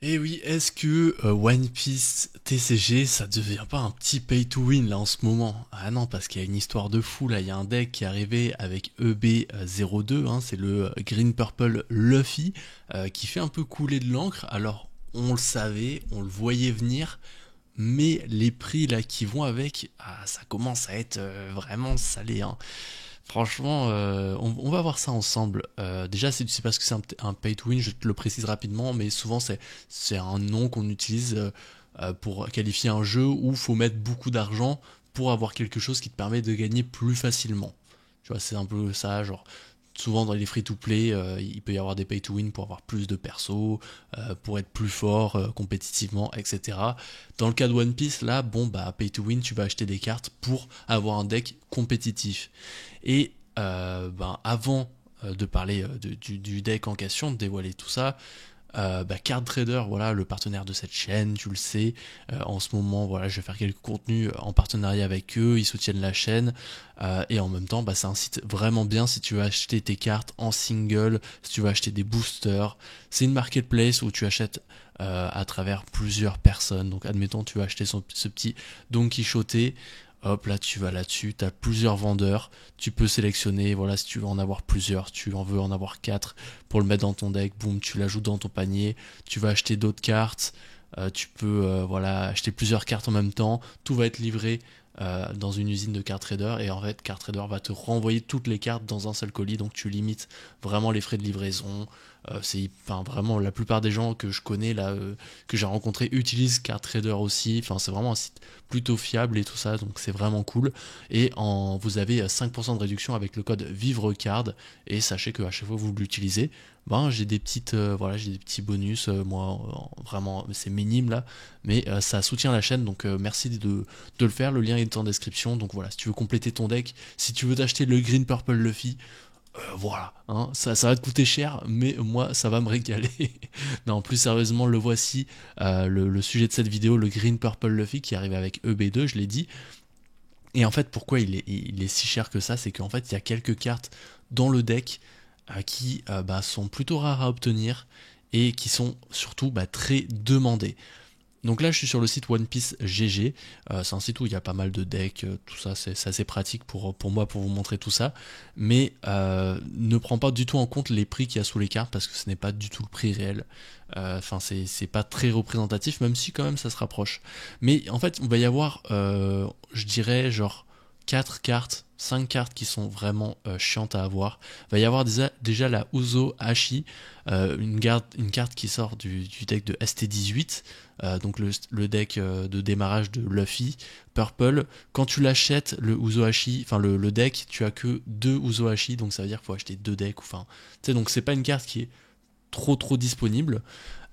Et oui, est-ce que One Piece TCG, ça devient pas un petit pay to win là en ce moment? Ah non, parce qu'il y a une histoire de fou là, il y a un deck qui est arrivé avec EB02, hein, c'est le Green Purple Luffy, qui fait un peu couler de l'encre. Alors, on le savait, on le voyait venir, mais les prix là qui vont avec, ça commence à être vraiment salé, hein. Franchement, on va voir ça ensemble. Déjà, si tu sais pas ce que c'est un pay to win, je te le précise rapidement, mais souvent c'est un nom qu'on utilise pour qualifier un jeu où il faut mettre beaucoup d'argent pour avoir quelque chose qui te permet de gagner plus facilement. Tu vois, c'est un peu ça, genre souvent dans les free-to-play, il peut y avoir des pay-to-win pour avoir plus de persos, pour être plus fort compétitivement, etc. Dans le cas de One Piece, là, bon, bah, pay-to-win, tu vas acheter des cartes pour avoir un deck compétitif. Et ben, avant de parler du deck en question, de dévoiler tout ça, bah, Card Trader, voilà, le partenaire de cette chaîne, tu le sais. En ce moment, voilà, je vais faire quelques contenus en partenariat avec eux, ils soutiennent la chaîne. Et en même temps, bah, c'est un site vraiment bien si tu veux acheter tes cartes en single, si tu veux acheter des boosters. C'est une marketplace où tu achètes à travers plusieurs personnes. Donc, admettons, tu veux acheter ce petit Don Quichotte. Hop, là tu vas là-dessus, tu as plusieurs vendeurs, tu peux sélectionner, voilà, si tu veux en avoir plusieurs, tu en veux en avoir 4 pour le mettre dans ton deck, boum, tu l'ajoutes dans ton panier, tu vas acheter d'autres cartes, tu peux voilà, acheter plusieurs cartes en même temps, tout va être livré dans une usine de card trader et en fait card trader va te renvoyer toutes les cartes dans un seul colis, donc tu limites vraiment les frais de livraison. C'est enfin vraiment la plupart des gens que je connais là, que j'ai rencontrés utilisent card trader aussi, enfin c'est vraiment un site plutôt fiable et tout ça, donc c'est vraiment cool. Et vous avez 5% de réduction avec le code VIVRECARD, et sachez que à chaque fois que vous l'utilisez, ben j'ai des petites voilà, j'ai des petits bonus, moi vraiment c'est minime là, mais ça soutient la chaîne, donc merci de le faire. Le lien est en description. Donc voilà, si tu veux compléter ton deck, si tu veux t'acheter le Green Purple Luffy, voilà, hein, ça va te coûter cher, mais moi ça va me régaler. Non, plus sérieusement, le voici, le sujet de cette vidéo, le Green Purple Luffy qui arrive avec EB2, je l'ai dit. Et en fait, pourquoi il est si cher que ça, c'est qu'en fait, il y a quelques cartes dans le deck qui bah, sont plutôt rares à obtenir et qui sont surtout bah, très demandées. Donc là, je suis sur le site One Piece GG. C'est un site où il y a pas mal de decks, tout ça, c'est assez pratique pour moi pour vous montrer tout ça. Mais ne prends pas du tout en compte les prix qu'il y a sous les cartes parce que ce n'est pas du tout le prix réel. Enfin, c'est pas très représentatif, même si quand même ça se rapproche. Mais en fait, il va y avoir, je dirais, genre 4 cartes, 5 cartes qui sont vraiment chiantes à avoir. Il va y avoir déjà la Uzo Hashi, une carte qui sort du deck de ST18, donc le deck de démarrage de Luffy, Purple. Quand tu l'achètes, le Uzohashi, enfin le deck, tu as que 2 Uzohashi, donc ça veut dire qu'il faut acheter 2 decks. Enfin, tu sais, donc c'est pas une carte qui est trop disponible.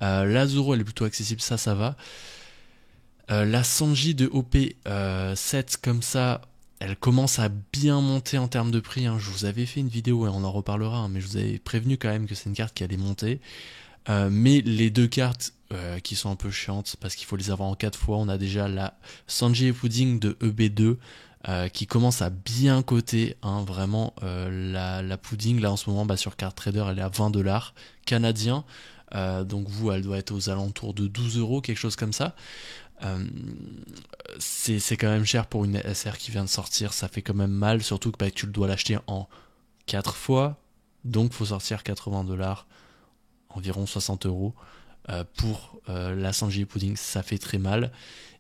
La Zoro, elle est plutôt accessible, ça va. La Sanji de OP 7 comme ça, elle commence à bien monter en termes de prix, hein. Je vous avais fait une vidéo et on en reparlera, hein, mais je vous avais prévenu quand même que c'est une carte qui allait monter. Mais les deux cartes qui sont un peu chiantes parce qu'il faut les avoir en 4 fois, on a déjà la Sanji et Pudding de EB2 qui commence à bien coter, hein, vraiment. La Pudding là en ce moment bah, sur Card Trader elle est à 20$ canadien. Donc vous, elle doit être aux alentours de 12€, quelque chose comme ça. Euh, c'est quand même cher pour une SR qui vient de sortir, ça fait quand même mal, surtout que bah, tu le dois l'acheter en 4 fois, donc faut sortir 80$, environ 60€ pour la Sanji Pudding, ça fait très mal.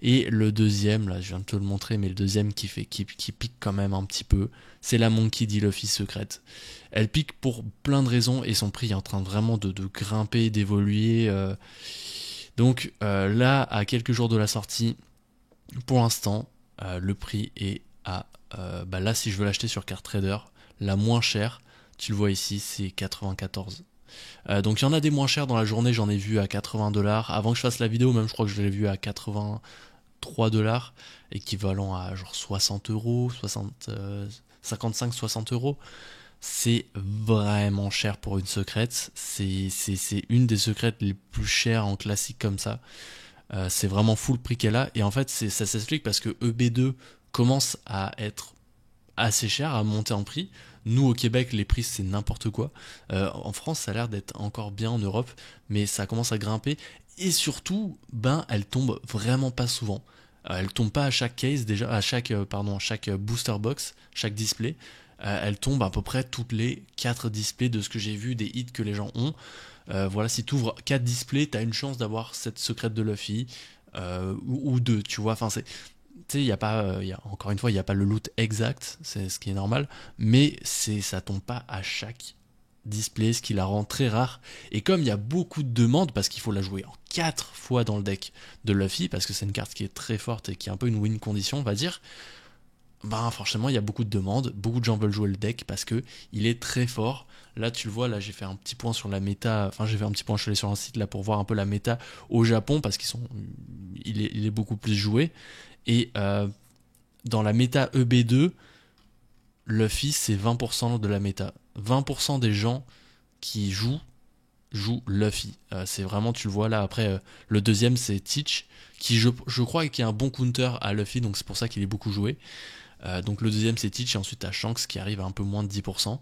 Et le deuxième, là je viens de te le montrer, mais le deuxième qui pique quand même un petit peu, c'est la Monkey D. Luffy secrète. Elle pique pour plein de raisons et son prix est en train vraiment de grimper, d'évoluer. Donc là, à quelques jours de la sortie, pour l'instant, le prix est à... bah là, si je veux l'acheter sur Card Trader, la moins chère, tu le vois ici, c'est 94. Donc il y en a des moins chers dans la journée, j'en ai vu à 80$. Avant que je fasse la vidéo, même je crois que je l'ai vu à 83$, équivalent à genre 60€, 55-60€. C'est vraiment cher pour une secrète. C'est une des secrètes les plus chères en classique comme ça. C'est vraiment fou le prix qu'elle a. Et en fait, ça s'explique parce que EB2 commence à être assez cher, à monter en prix. Nous au Québec les prix c'est n'importe quoi. En France ça a l'air d'être encore bien en Europe, mais ça commence à grimper et surtout ben elles tombent vraiment pas souvent. Elles tombent pas à chaque case déjà, à chaque booster box, chaque display. Elles tombent à peu près toutes les 4 displays de ce que j'ai vu des hits que les gens ont. Voilà, si tu ouvres 4 displays, t'as une chance d'avoir cette secrète de Luffy ou deux, tu vois. Enfin, c'est, tu sais, il y a pas, encore une fois, il n'y a pas le loot exact, c'est ce qui est normal, mais ça tombe pas à chaque display, ce qui la rend très rare. Et comme il y a beaucoup de demandes, parce qu'il faut la jouer en 4 fois dans le deck de Luffy, parce que c'est une carte qui est très forte et qui est un peu une win condition, on va dire. Ben franchement il y a beaucoup de demandes, beaucoup de gens veulent jouer le deck parce que il est très fort. Là tu le vois, là j'ai fait un petit point sur la méta, enfin j'ai fait un petit point, je suis allé sur un site là pour voir un peu la méta au Japon parce il est beaucoup plus joué. Et dans la méta EB2, Luffy c'est 20% de la méta. 20% des gens qui jouent Luffy. C'est vraiment, tu le vois là, après le deuxième c'est Teach, qui je crois qui est un bon counter à Luffy, donc c'est pour ça qu'il est beaucoup joué. Donc le deuxième c'est Teach et ensuite t'as Shanks qui arrive à un peu moins de 10%.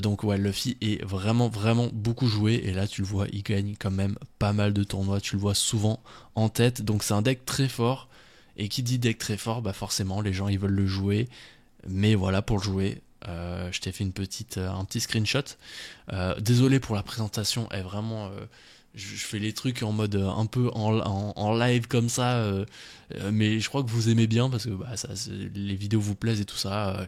Donc ouais, Luffy est vraiment vraiment beaucoup joué et là tu le vois, il gagne quand même pas mal de tournois, tu le vois souvent en tête. Donc c'est un deck très fort et qui dit deck très fort, bah forcément les gens ils veulent le jouer. Mais voilà, pour le jouer, je t'ai fait un petit screenshot. Désolé pour la présentation, est vraiment je fais les trucs en mode un peu en live comme ça, mais je crois que vous aimez bien parce que bah, les vidéos vous plaisent et tout ça.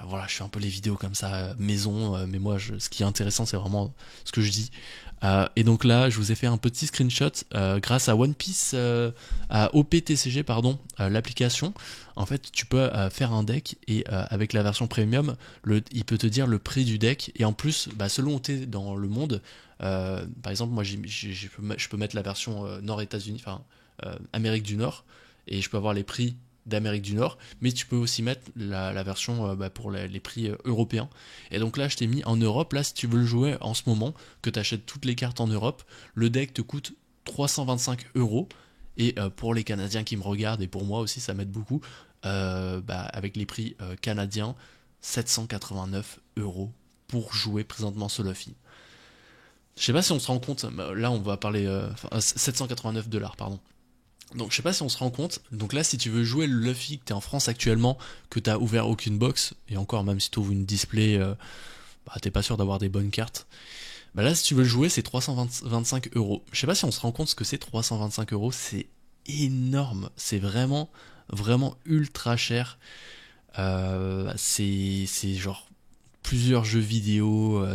Voilà, je fais un peu les vidéos comme ça, maison, mais moi, ce qui est intéressant, c'est vraiment ce que je dis. Et donc là, je vous ai fait un petit screenshot grâce à One Piece, à OPTCG, pardon, l'application. En fait, tu peux faire un deck et avec la version premium, il peut te dire le prix du deck. Et en plus, bah, selon où tu es dans le monde, par exemple, moi, je peux mettre la version Nord États-Unis, enfin Amérique du Nord, et je peux avoir les prix d'Amérique du Nord, mais tu peux aussi mettre la version bah, pour les prix européens. Et donc là, je t'ai mis en Europe. Là, si tu veux le jouer en ce moment, que tu achètes toutes les cartes en Europe, le deck te coûte 325 €. Et pour les Canadiens qui me regardent, et pour moi aussi, ça m'aide beaucoup, bah, avec les prix canadiens, 789 € pour jouer présentement ce Luffy. Je sais pas si on se rend compte, là on va parler 789 $, pardon. Donc je sais pas si on se rend compte, donc là si tu veux jouer le Luffy que t'es en France actuellement, que t'as ouvert aucune box, et encore même si t'ouvres une display, bah t'es pas sûr d'avoir des bonnes cartes, bah là si tu veux le jouer c'est 325 €. Je sais pas si on se rend compte ce que c'est 325 €, c'est énorme, c'est vraiment, vraiment ultra cher. C'est genre plusieurs jeux vidéo,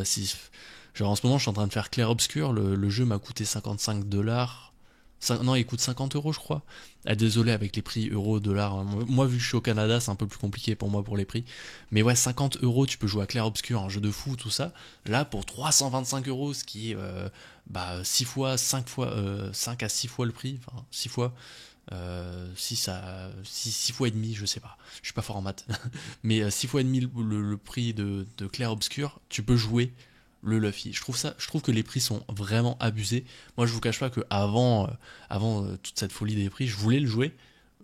genre en ce moment je suis en train de faire Clair Obscur, le jeu m'a coûté 55 $. Non, il coûte 50 € je crois. Ah, désolé avec les prix euros, dollars, hein. Moi, vu que je suis au Canada, c'est un peu plus compliqué pour moi pour les prix. Mais ouais, 50 €, tu peux jouer à Clair Obscur, un jeu de fou, tout ça. Là, pour 325 €, ce qui est bah, 6 fois, 5 fois, 5 à 6 fois le prix, enfin 6 fois, 6 fois et demi, je sais pas. Je suis pas fort en maths. Mais 6 fois et demi le prix de Clair Obscur, tu peux jouer le Luffy. Je trouve que les prix sont vraiment abusés. Moi, je vous cache pas que avant toute cette folie des prix, je voulais le jouer.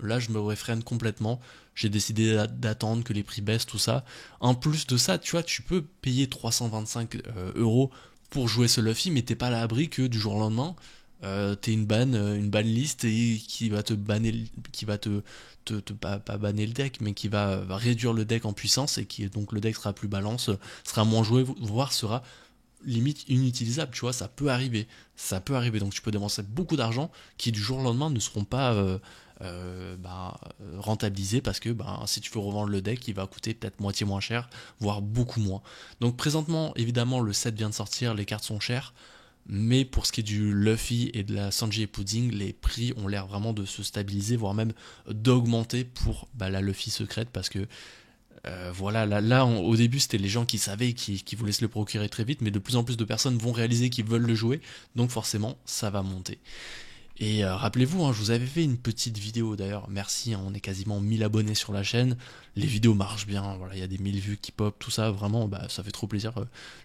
Là, je me réfrène complètement. J'ai décidé d'attendre que les prix baissent, tout ça. En plus de ça, tu vois, tu peux payer 325 € pour jouer ce Luffy, mais t'es pas à l'abri que du jour au lendemain, t'aies une ban list et qui va te banner, qui va pas banner le deck, mais qui va réduire le deck en puissance et qui donc le deck sera plus balance, sera moins joué, voire sera limite inutilisable, tu vois, ça peut arriver, donc tu peux dépenser beaucoup d'argent qui du jour au lendemain ne seront pas rentabilisés parce que bah, si tu veux revendre le deck, il va coûter peut-être moitié moins cher, voire beaucoup moins. Donc présentement, évidemment, le set vient de sortir, les cartes sont chères, mais pour ce qui est du Luffy et de la Sanji et Pudding, les prix ont l'air vraiment de se stabiliser, voire même d'augmenter pour bah, la Luffy secrète, parce que voilà, au début c'était les gens qui savaient, qui voulaient se le procurer très vite, mais de plus en plus de personnes vont réaliser qu'ils veulent le jouer, donc forcément ça va monter. Et rappelez-vous, hein, je vous avais fait une petite vidéo d'ailleurs, merci, hein, on est quasiment 1000 abonnés sur la chaîne, les vidéos marchent bien, voilà, il y a des 1000 vues qui pop, tout ça, vraiment, bah, ça fait trop plaisir,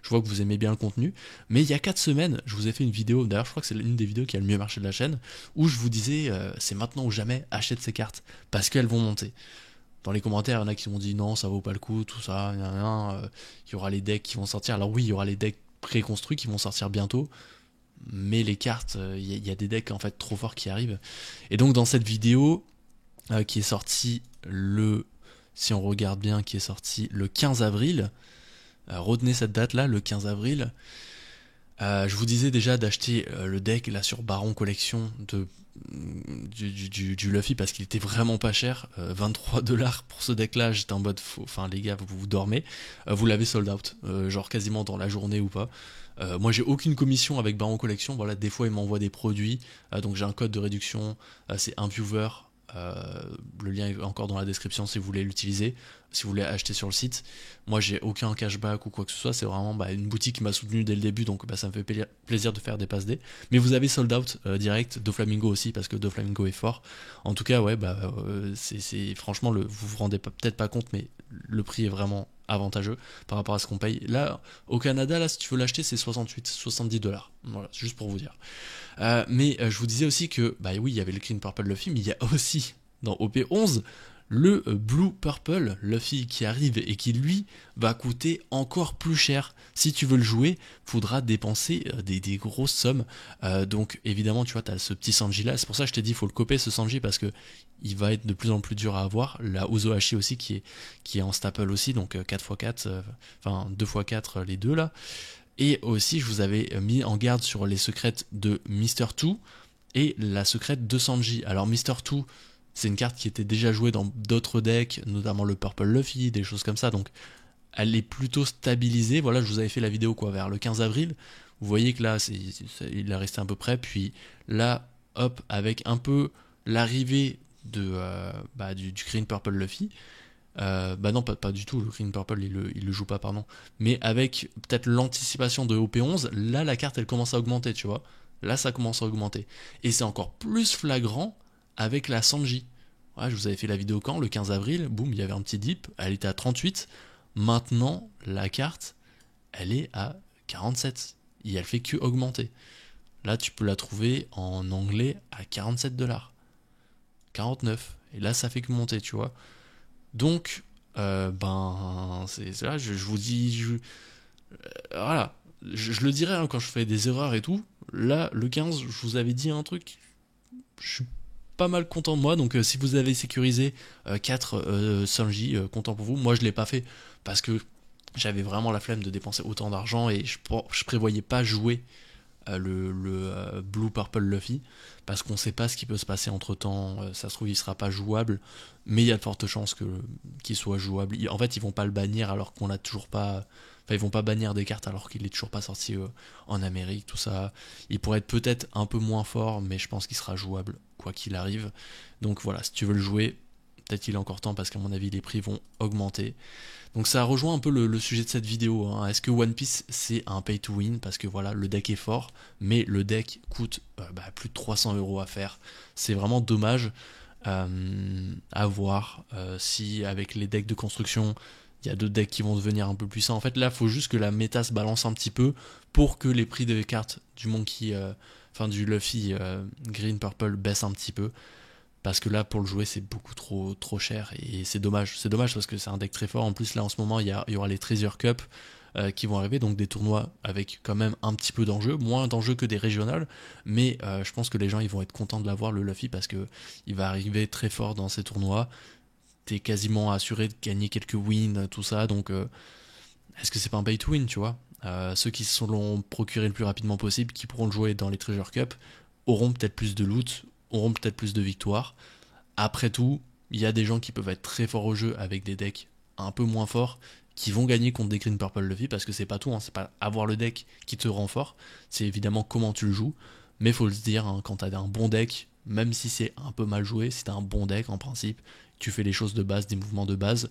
je vois que vous aimez bien le contenu. Mais il y a 4 semaines, je vous ai fait une vidéo, d'ailleurs je crois que c'est l'une des vidéos qui a le mieux marché de la chaîne, où je vous disais, c'est maintenant ou jamais, achète ces cartes, parce qu'elles vont monter. dans les commentaires, il y en a qui m'ont dit non, ça vaut pas le coup, tout ça, il y aura les decks qui vont sortir. Alors oui, il y aura les decks préconstruits qui vont sortir bientôt, mais les cartes, il y a des decks en fait trop forts qui arrivent. Et donc dans cette vidéo qui est sortie si on regarde bien, qui est sortie le 15 avril, retenez cette date là, le 15 avril, je vous disais déjà d'acheter le deck là sur Baron Collection du Luffy parce qu'il était vraiment pas cher, 23$ pour ce deck là. J'étais en mode enfin les gars, vous dormez, vous l'avez sold out, genre quasiment dans la journée ou pas. Moi j'ai aucune commission avec Baron Collection, voilà, des fois ils m'envoient des produits, donc j'ai un code de réduction, c'est un viewer. Le lien est encore dans la description si vous voulez l'utiliser, si vous voulez acheter sur le site. Moi j'ai aucun cashback ou quoi que ce soit, c'est vraiment une boutique qui m'a soutenu dès le début, donc ça me fait plaisir de faire des passes D. Mais vous avez sold out direct, Doflamingo aussi, parce que Doflamingo est fort. En tout cas ouais, c'est franchement, vous vous rendez peut-être pas compte, mais le prix est vraiment avantageux par rapport à ce qu'on paye. Là au Canada, là si tu veux l'acheter c'est 70$, voilà, juste pour vous dire. Mais je vous disais aussi que, oui, il y avait le Green Purple Luffy, mais il y a aussi, dans OP11, le Blue Purple Luffy qui arrive et qui, lui, va coûter encore plus cher. Si tu veux le jouer, faudra dépenser des grosses sommes. Donc, évidemment, tu vois, tu as ce petit Sanji là. C'est pour ça que je t'ai dit, il faut le copier, ce Sanji, parce que il va être de plus en plus dur à avoir. La Uzohashi aussi, qui est en staple aussi, donc 4x4, enfin 2x4, les deux là. Et aussi, je vous avais mis en garde sur les secrètes de Mr. 2 et la secrète de Sanji. Alors, Mr. 2, c'est une carte qui était déjà jouée dans d'autres decks, notamment le Purple Luffy, des choses comme ça. Donc, elle est plutôt stabilisée. Voilà, je vous avais fait la vidéo vers le 15 avril. Vous voyez que là, il est resté à peu près. Puis là, hop, avec un peu l'arrivée du Green Purple Luffy. Non, pas du tout, le Green Purple il le joue pas, pardon. Mais avec peut-être l'anticipation de OP11, là la carte elle commence à augmenter, tu vois. Là ça commence à augmenter. Et c'est encore plus flagrant avec la Sanji. Ouais, je vous avais fait la vidéo le 15 avril, boum, il y avait un petit dip, elle était à 38. Maintenant, la carte, elle est à 47. Et elle fait que augmenter. Là, tu peux la trouver en anglais à 47$. 49. Et là, ça fait que monter, tu vois. Donc, c'est là, je vous dis, voilà, je le dirais quand je fais des erreurs et tout. Là, le 15, je vous avais dit un truc, je suis pas mal content de moi. Donc, si vous avez sécurisé 4 Sanji, content pour vous. Moi, je l'ai pas fait parce que j'avais vraiment la flemme de dépenser autant d'argent et je prévoyais pas jouer le Blue Purple Luffy parce qu'on sait pas ce qui peut se passer entre temps. Ça se trouve il sera pas jouable, mais il y a de fortes chances qu'il soit jouable. En fait ils vont pas le bannir alors qu'on l'a toujours pas, enfin ils vont pas bannir des cartes alors qu'il est toujours pas sorti en Amérique, tout ça. Il pourrait être peut-être un peu moins fort, mais je pense qu'il sera jouable quoi qu'il arrive. Donc voilà, si tu veux le jouer, peut-être qu'il est encore temps parce qu'à mon avis les prix vont augmenter. Donc ça rejoint un peu le sujet de cette vidéo, hein. Est-ce que One Piece c'est un pay to win? Parce que voilà, le deck est fort, mais le deck coûte plus de 300€ à faire. C'est vraiment dommage. À voir si avec les decks de construction, il y a d'autres decks qui vont devenir un peu puissants. En fait là, il faut juste que la méta se balance un petit peu pour que les prix des cartes du Monkey, du Luffy Green Purple baissent un petit peu. Parce que là, pour le jouer, c'est beaucoup trop cher et c'est dommage. C'est dommage parce que c'est un deck très fort. En plus, là, en ce moment, il y aura les Treasure Cup qui vont arriver, donc des tournois avec quand même un petit peu d'enjeu, moins d'enjeu que des régionales. Mais je pense que les gens, ils vont être contents de l'avoir, le Luffy, parce que il va arriver très fort dans ces tournois. T'es quasiment assuré de gagner quelques wins, tout ça. Donc, est-ce que c'est pas un pay to win, tu vois? Ceux qui se l'ont procuré le plus rapidement possible, qui pourront le jouer dans les Treasure Cup, auront peut-être plus de loot, auront peut-être plus de victoires. Après tout, il y a des gens qui peuvent être très forts au jeu avec des decks un peu moins forts, qui vont gagner contre des Green Purple Luffy, parce que c'est pas tout, hein, c'est pas avoir le deck qui te rend fort, c'est évidemment comment tu le joues, mais faut se dire, hein, quand t'as un bon deck, même si c'est un peu mal joué, si t'as un bon deck en principe, tu fais les choses de base, des mouvements de base,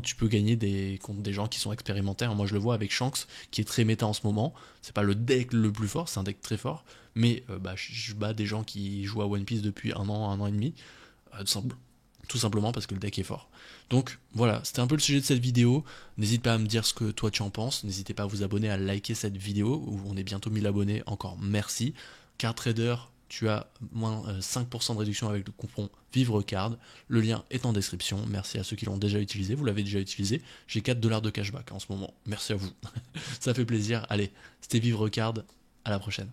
tu peux gagner contre des gens qui sont expérimentaires. Moi je le vois avec Shanks qui est très méta en ce moment, c'est pas le deck le plus fort, c'est un deck très fort, mais je bats des gens qui jouent à One Piece depuis un an et demi, tout simplement parce que le deck est fort. Donc voilà, c'était un peu le sujet de cette vidéo. N'hésite pas à me dire ce que toi tu en penses, n'hésitez pas à vous abonner, à liker cette vidéo, où on est bientôt 1000 abonnés, encore merci. Card Trader, tu as moins 5% de réduction avec le coupon VivreCard. Le lien est en description. Merci à ceux qui l'ont déjà utilisé. Vous l'avez déjà utilisé. J'ai 4 $ de cashback en ce moment. Merci à vous. Ça fait plaisir. Allez, c'était VivreCard. À la prochaine.